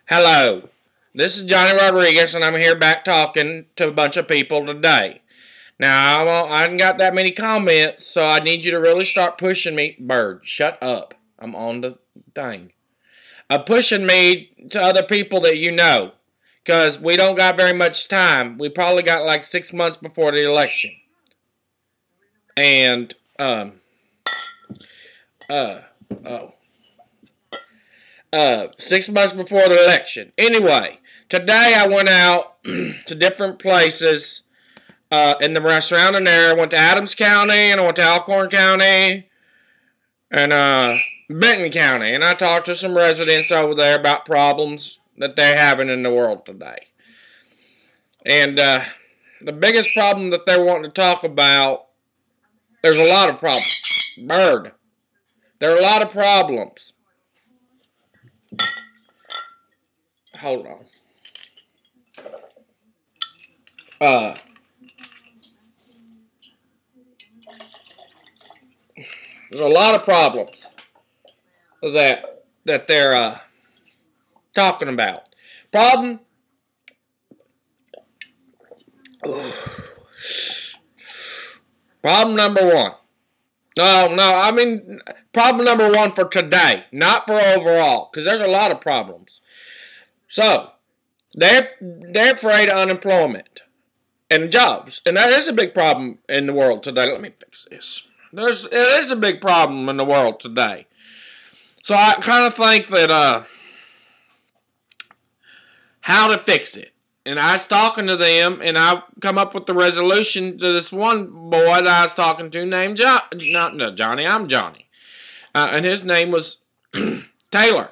Hello, this is Johnny Rodriguez, and I'm here back talking to a bunch of people today. Now, I haven't got that many comments, so I need you to really start pushing me. Bird, shut up. I'm on the thing. Pushing me to other people that you know, because we don't got very much time. We probably got like 6 months before the election. And, oh. 6 months before the election. Anyway, today I went out to different places in the surrounding area. I went to Adams County, and I went to Alcorn County, and Benton County. And I talked to some residents over there about problems that they're having in the world today. And the biggest problem that they're wanting to talk about, there's a lot of problems. Bird. There are a lot of problems. Hold on. There's a lot of problems that they're talking about. Problem. Problem number one. I mean, problem number one for today, not for overall, because there's a lot of problems. So, they're afraid of unemployment and jobs, and that is a big problem in the world today. Let me fix this. It is a big problem in the world today. So I kind of think that how to fix it. And I was talking to them, and I come up with the resolution to this one boy that I was talking to named Johnny. I'm Johnny. And his name was Taylor.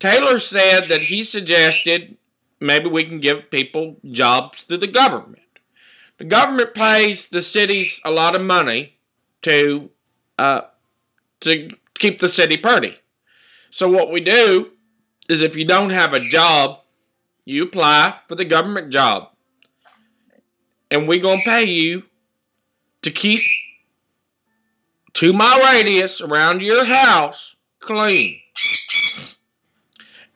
Taylor said that he suggested maybe we can give people jobs to the government. The government pays the cities a lot of money to keep the city pretty. So what we do is if you don't have a job, you apply for the government job. And we're going to pay you to keep 2 mile radius around your house clean.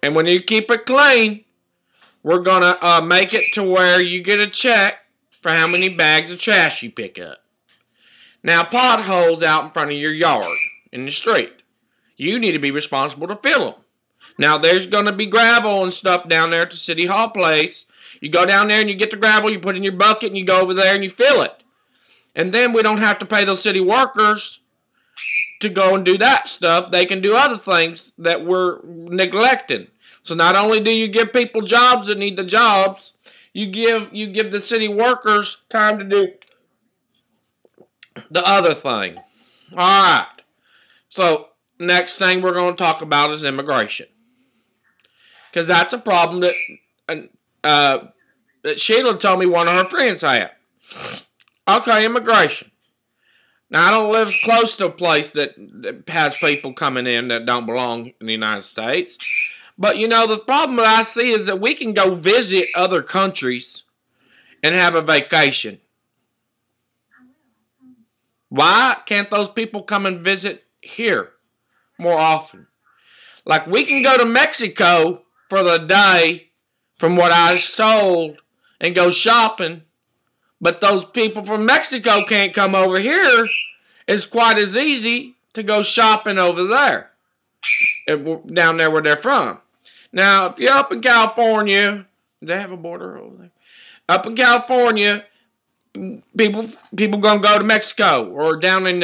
And when you keep it clean, we're going to make it to where you get a check for how many bags of trash you pick up. Now, potholes out in front of your yard in the street, you need to be responsible to fill them. Now, there's going to be gravel and stuff down there at the City Hall place. You go down there and you get the gravel, you put it in your bucket, and you go over there and you fill it. And then we don't have to pay those city workers to go and do that stuff. They can do other things that we're neglecting. So not only do you give people jobs that need the jobs, you give the city workers time to do the other thing. All right. So next thing we're going to talk about is immigration. Because that's a problem that Sheila told me one of her friends had. Okay, immigration. Now, I don't live close to a place that has people coming in that don't belong in the United States. But, you know, the problem that I see is that we can go visit other countries and have a vacation. Why can't those people come and visit here more often? Like, we can go to Mexico for the day, from what I was told, and go shopping. But those people from Mexico can't come over here. It's quite as easy to go shopping over there, down there where they're from. Now, if you're up in California, do they have a border over there? Up in California, people gonna go to Mexico, or down in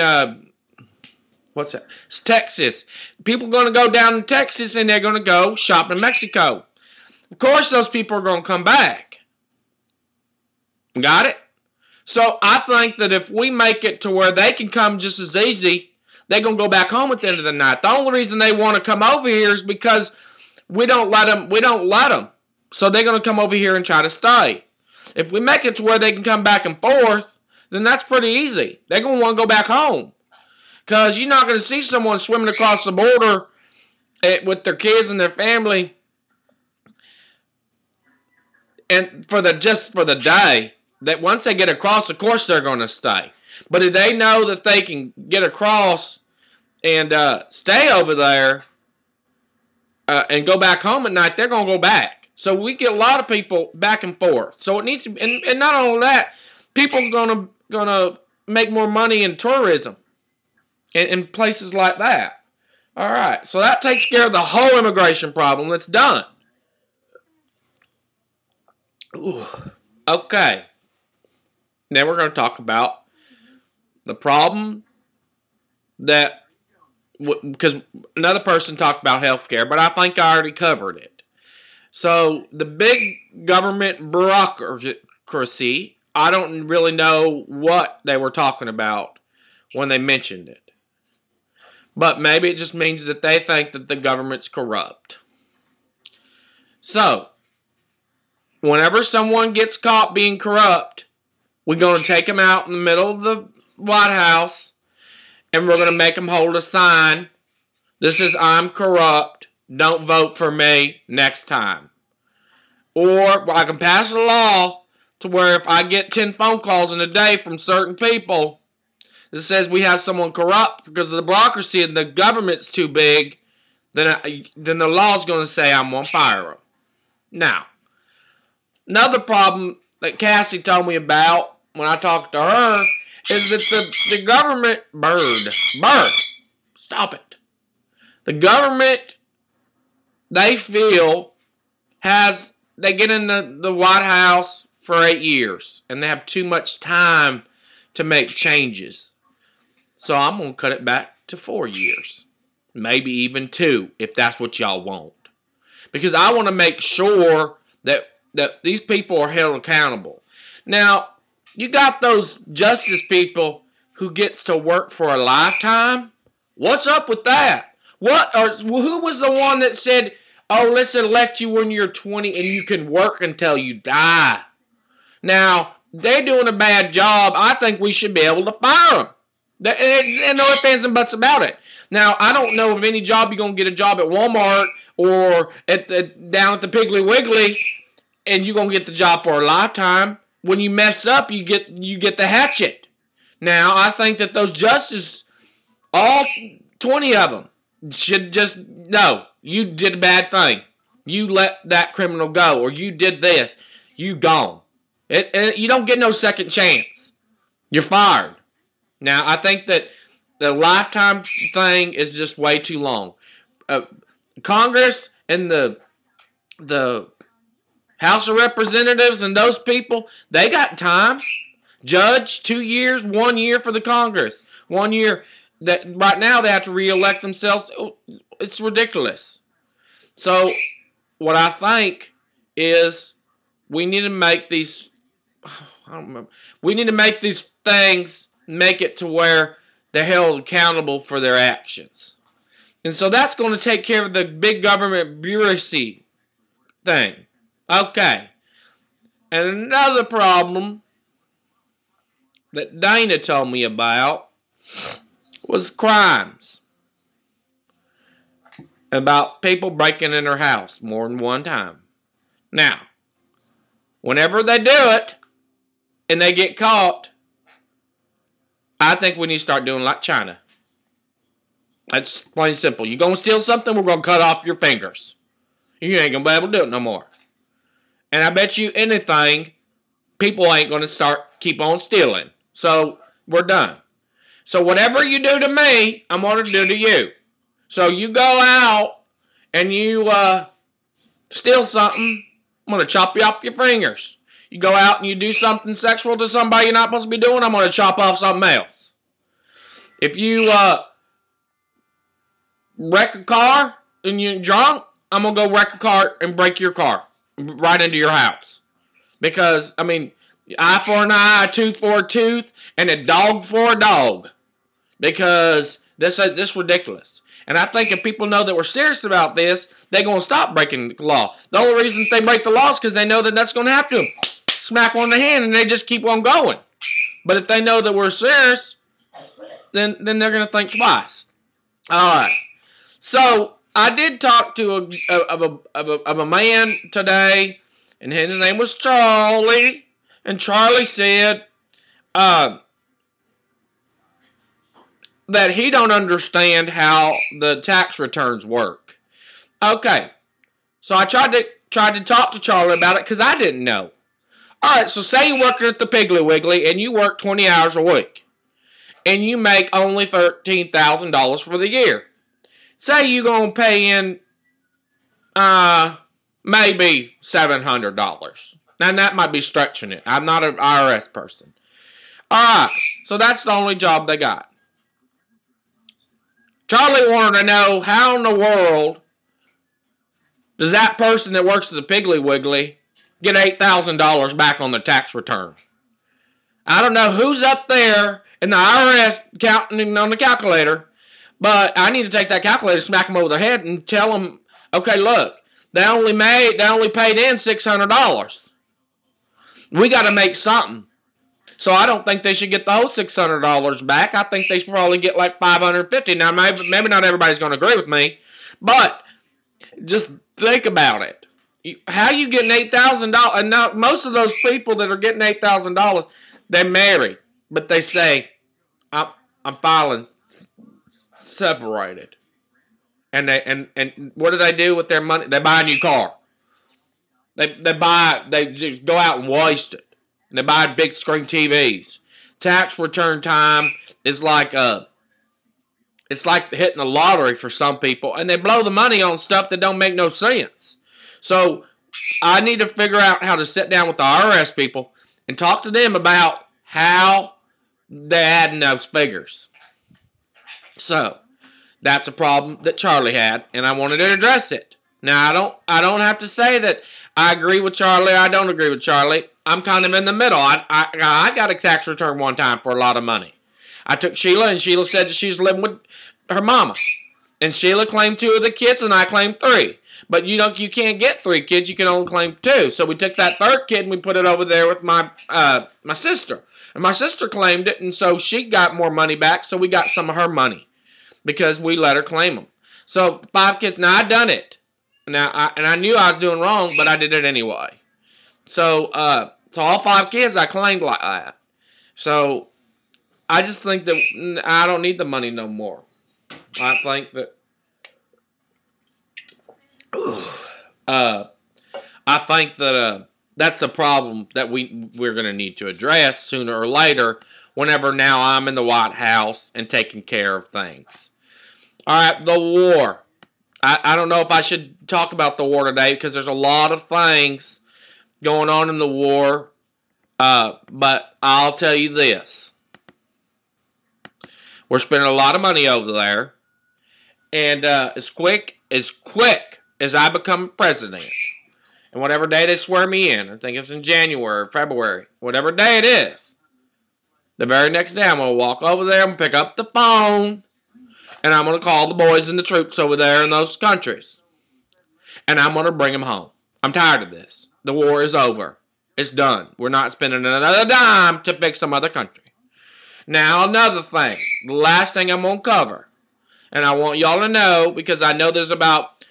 what's that? It's Texas. People gonna go down to Texas and they're gonna go shop in Mexico. Of course, those people are gonna come back. Got it? So I think that if we make it to where they can come just as easy, they're gonna go back home at the end of the night. The only reason they want to come over here is because we don't let them. So they're gonna come over here and try to stay. If we make it to where they can come back and forth, then that's pretty easy. They're gonna want to go back home. Because you're not going to see someone swimming across the border with their kids and their family, and just for the day. That once they get across, of course they're going to stay. But if they know that they can get across and stay over there, and go back home at night, they're going to go back. So we get a lot of people back and forth. So it needs to, and not only that, people are gonna make more money in tourism in places like that. All right, so that takes care of the whole immigration problem. It's done. Ooh. Okay. Now we're going to talk about the problem that, because another person talked about healthcare, but I think I already covered it. So the big government bureaucracy, I don't really know what they were talking about when they mentioned it. But maybe it just means that they think that the government's corrupt. So, whenever someone gets caught being corrupt, we're going to take them out in the middle of the White House, and we're going to make them hold a sign. This is, I'm corrupt. Don't vote for me next time. Or I can pass a law to where if I get 10 phone calls in a day from certain people that says we have someone corrupt because of the bureaucracy and the government's too big, then the law's going to say I'm going to fire them. Now, another problem that Cassie told me about when I talked to her is that the government, stop it. The government, they feel, they get in the White House for 8 years, and they have too much time to make changes. So I'm going to cut it back to 4 years. Maybe even 2, if that's what y'all want. Because I want to make sure that these people are held accountable. Now, you got those justice people who gets to work for a lifetime. What's up with that? Who was the one that said, oh, let's elect you when you're 20 and you can work until you die? Now, they're doing a bad job. I think we should be able to fire them. And no ifs, ands, and buts about it. Now, I don't know of any job you're going to get a job at Walmart or down at the Piggly Wiggly and you're going to get the job for a lifetime. When you mess up, you get the hatchet. Now, I think that those justices, all 20 of them, should just, no, you did a bad thing. You let that criminal go, or you did this. You gone. You don't get no second chance. You're fired. Now, I think that the lifetime thing is just way too long. Congress and the House of Representatives and those people, they got time. Judge, 2 years, 1 year for the Congress. 1 year. That right now they have to reelect themselves. It's ridiculous. So what I think is we need to make these, we need to make these things, make it to where they're held accountable for their actions. And so that's going to take care of the big government bureaucracy thing. Okay. And another problem that Dana told me about was crimes. About people breaking in her house more than one time. Now, whenever they do it and they get caught, I think we need to start doing like China. That's plain and simple. You're going to steal something, we're going to cut off your fingers. You ain't going to be able to do it no more. And I bet you anything, people ain't going to keep on stealing. So, we're done. So, whatever you do to me, I'm going to do to you. So, you go out and you steal something, I'm going to chop you off your fingers. You go out and you do something sexual to somebody you're not supposed to be doing, I'm going to chop off something else. If you wreck a car and you're drunk, I'm going to go wreck a car and break your car right into your house. Because, I mean, eye for an eye, a tooth for a tooth, and a dog for a dog. Because this is ridiculous. And I think if people know that we're serious about this, they're going to stop breaking the law. The only reason they break the law is because they know that that's going to happen to them. Smack one in the hand and they just keep on going. But if they know that we're serious, then they're going to think twice. All right. So I did talk to a man today, and his name was Charlie. And Charlie said that he don't understand how the tax returns work. Okay. So I tried to talk to Charlie about it because I didn't know. All right, so say you're working at the Piggly Wiggly and you work 20 hours a week. And you make only $13,000 for the year. Say you're going to pay in maybe $700. Now, that might be stretching it. I'm not an IRS person. All right, so that's the only job they got. Charlie wanted to know how in the world does that person that works at the Piggly Wiggly get $8,000 back on their tax return. I don't know who's up there in the IRS counting on the calculator, but I need to take that calculator, smack them over the head, and tell them, okay, look, they only paid in $600. We got to make something. So I don't think they should get the whole $600 back. I think they should probably get like $550. Now, maybe not everybody's going to agree with me, but just think about it. How you getting $8,000? And now most of those people that are getting $8,000, they're married, but they say, "I'm filing separated." And what do they do with their money? They buy a new car. They just go out and waste it. And they buy big screen TVs. Tax return time is like it's like hitting the lottery for some people, and they blow the money on stuff that don't make no sense. So I need to figure out how to sit down with the IRS people and talk to them about how they're adding those figures. So that's a problem that Charlie had, and I wanted to address it. Now I don't have to say that I agree with Charlie. I don't agree with Charlie. I'm kind of in the middle. I got a tax return one time for a lot of money. I took Sheila, and Sheila said that she was living with her mama. And Sheila claimed 2 of the kids, and I claimed 3. But you can't get 3 kids. You can only claim 2. So we took that 3rd kid, and we put it over there with my sister. And my sister claimed it, and so she got more money back, so we got some of her money because we let her claim them. So 5 kids. Now, I done it. Now, I knew I was doing wrong, but I did it anyway. So all 5 kids I claimed like that. So I just think that I don't need the money no more. I think that that's a problem that we're going to need to address sooner or later. Whenever now I'm in the White House and taking care of things. All right, the war. I don't know if I should talk about the war today because there's a lot of things going on in the war. But I'll tell you this. We're spending a lot of money over there. And as quick as I become president, and whatever day they swear me in, I think it's in January or February, whatever day it is, the very next day I'm going to walk over there and pick up the phone, and I'm going to call the boys and the troops over there in those countries. And I'm going to bring them home. I'm tired of this. The war is over. It's done. We're not spending another dime to fix some other country. Now, another thing. The last thing I'm going to cover. And I want y'all to know, because I know there's about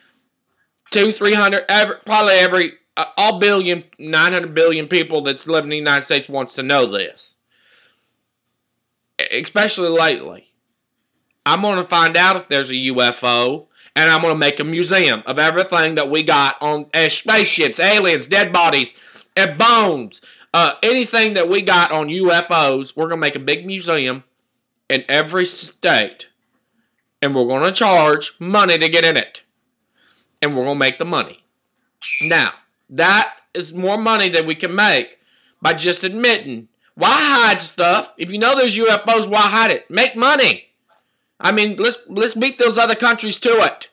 300, probably all 900 billion people that's living in the United States wants to know this. Especially lately. I'm going to find out if there's a UFO, and I'm going to make a museum of everything that we got on spaceships, aliens, dead bodies, and bones. Anything that we got on UFOs, we're going to make a big museum in every state, and we're going to charge money to get in it, and we're going to make the money. Now, that is more money than we can make by just admitting. Why hide stuff? If you know there's UFOs, why hide it? Make money. I mean, let's beat those other countries to it.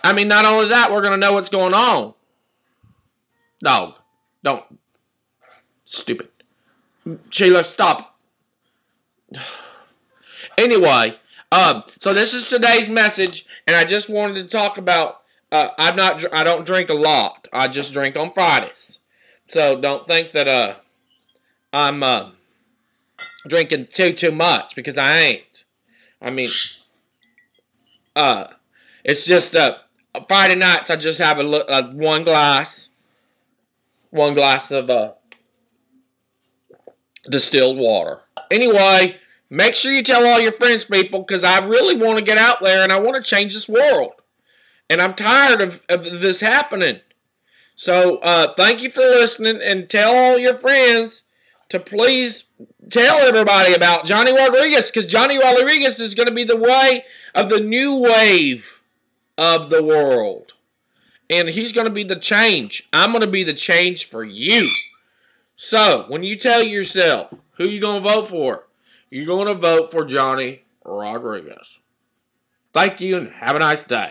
I mean, not only that, we're going to know what's going on. Dog. Don't. Stupid. Sheila, stop. Anyway, so this is today's message, and I just wanted to talk about, I don't drink a lot. I just drink on Fridays. So don't think that, I'm, drinking too much, because I ain't. I mean, it's just Friday nights. I just have one glass of distilled water. Anyway, make sure you tell all your friends, people, because I really want to get out there and I want to change this world. And I'm tired of this happening. So thank you for listening, and tell all your friends to please tell everybody about Johnny Rodriguez, because Johnny Rodriguez is going to be the way of the new wave of the world. And he's going to be the change. I'm going to be the change for you. So, when you tell yourself who you're going to vote for, you're going to vote for Johnny Rodriguez. Thank you, and have a nice day.